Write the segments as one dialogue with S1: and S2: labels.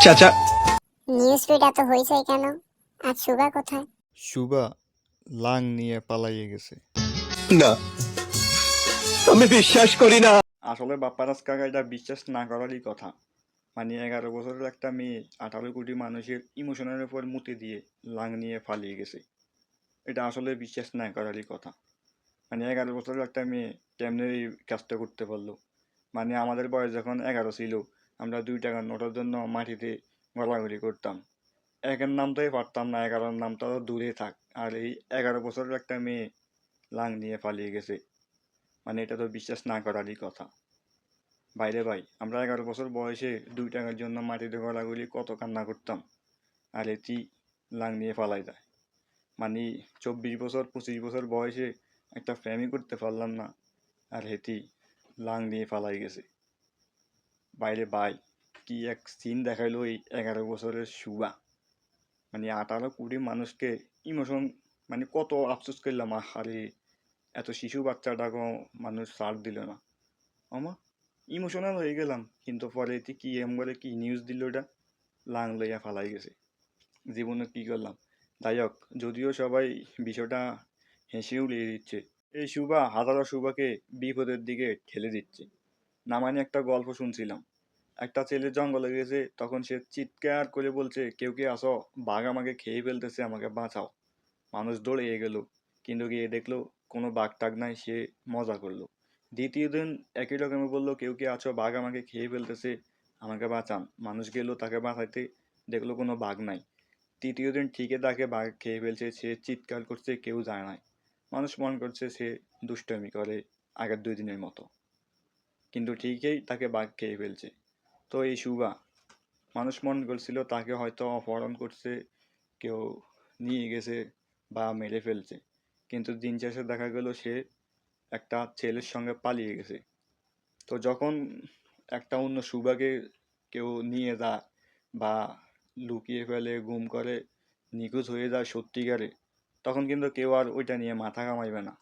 S1: চাচা।
S2: News feed এত হইচই কেন? আর সুগা কোথায়?
S3: সুবা লাং নিয়ে পালাইয়ে গেছে।
S1: না, আমি বিশ্বাস করি না।
S3: আসলে বাপ্পারাজ কাকা এটা বিশ্বাস না করারই কথা। মানে 11 বছরের একটা মেয়ে 18 কোটি মানুষের ইমোশনের উপর মুতে দিয়ে লাং নিয়ে পালিয়ে গেছে। এটা আসলে বিশ্বাস না করারই কথা। মানে 11 বছরের একটা মেয়ে কেমনে এই কাজটা করতে পারলো। মানে আমাদের বয়স যখন 11 ছিল, আমরা 2 টাকার নোটের জন্য মাটিতে গলাগলি করতাম। একের নামটাই পারতাম না, 11-র নামটা তো দূরে থাক। আর এই 11 বছরের একটা মেয়ে লাং নিয়ে পালিয়ে গেছে, মানে এটা তো বিশ্বাস না করারই কথা। বাইরে ভাই, আমরা 11 বছর বয়সে 2 টাকার জন্য মাটিতে গলাগলি কত কান্না করতাম, আর এটি লাং নিয়ে পালাই যায়। মানে 24 বছর 25 বছর বয়সে একটা প্রেমই করতে পারলাম না, আর হেতি লাং নিয়ে পালাই গেছে। বাইরে ভাই, কি এক সিন দেখাইলো এই 11 বছরের সুবা। মানে 18 কোটি মানুষকে ইমোশন, মানে কত আফসোস করলাম, আরে এত শিশু বাচ্চাটাকে মানুষ ছাড় দিল না। আমা ইমোশনাল হয়ে গেলাম, কিন্তু পরে এতে কি এম বলে কি নিউজ দিল, ওটা লাং লইয়া ফালাই গেছে। জীবনে কি করলাম। যাই হোক, যদিও সবাই বিষয়টা হেসে উড়িয়ে দিচ্ছে, এই সুবা হাজারো সুবাকে বিপদের দিকে ঠেলে দিচ্ছে। না মানে একটা গল্প শুনছিলাম, একটা ছেলে জঙ্গলে গেছে, তখন সে চিৎকার করে বলছে, কেউ কে আসো, বাঘ আমাকে খেয়ে ফেলতেছে, আমাকে বাঁচাও। মানুষ দৌড়ে গেল, কিন্তু গিয়ে দেখলো কোনো বাঘ টাঘ নাই, সে মজা করলো। দ্বিতীয় দিন একই রকমই বললো, কেউ কে আছো, বাঘ আমাকে খেয়ে ফেলতেছে, আমাকে বাঁচান। মানুষ গেল তাকে বাঁচাইতে, দেখলো কোনো বাঘ নাই। তৃতীয় দিন ঠিকই তাকে বাঘ খেয়ে ফেলছে, সে চিৎকার করছে, কেউ যায় নাই। মানুষ মনে করছে সে দুষ্টামি করে আগের 2 দিনের মতো, কিন্তু ঠিকই তাকে বাঘ খেয়ে ফেলছে। তো এই সুগা, মানুষ মনে করছিল তাকে হয়তো অপহরণ করছে, কেউ নিয়ে গেছে বা মেরে ফেলছে, কিন্তু দিন শেষে দেখা গেল সে একটা ছেলের সঙ্গে পালিয়ে গেছে। তো যখন একটা অন্য সুগাকে কেউ নিয়ে যায় বা লুকিয়ে ফেলে, গুম করে, নিখোঁজ হয়ে যায় সত্যিকারে, তখন কিন্তু কেউ আর ওইটা নিয়ে মাথা ঘামাইবে না,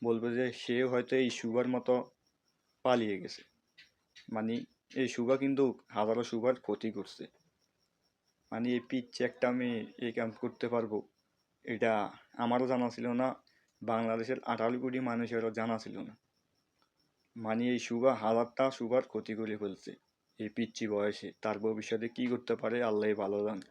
S3: বলবে যে সে হয়তো এই সুগার মতো পালিয়ে গেছে। মানে এই সুগা কিন্তু হাজারো সুগার ক্ষতি করছে। মানে এই পিচ্ছে একটা আমি এই কাম করতে পারবো, এটা আমারও জানা ছিল না, বাংলাদেশের 18 কোটি মানুষেরও জানা ছিল না। মানে এই সুগা হাজারটা সুগার ক্ষতি করে ফেলছে এই পিচ্ছি বয়সে, তার ভবিষ্যতে কি করতে পারে আল্লাহ ভালো জানে।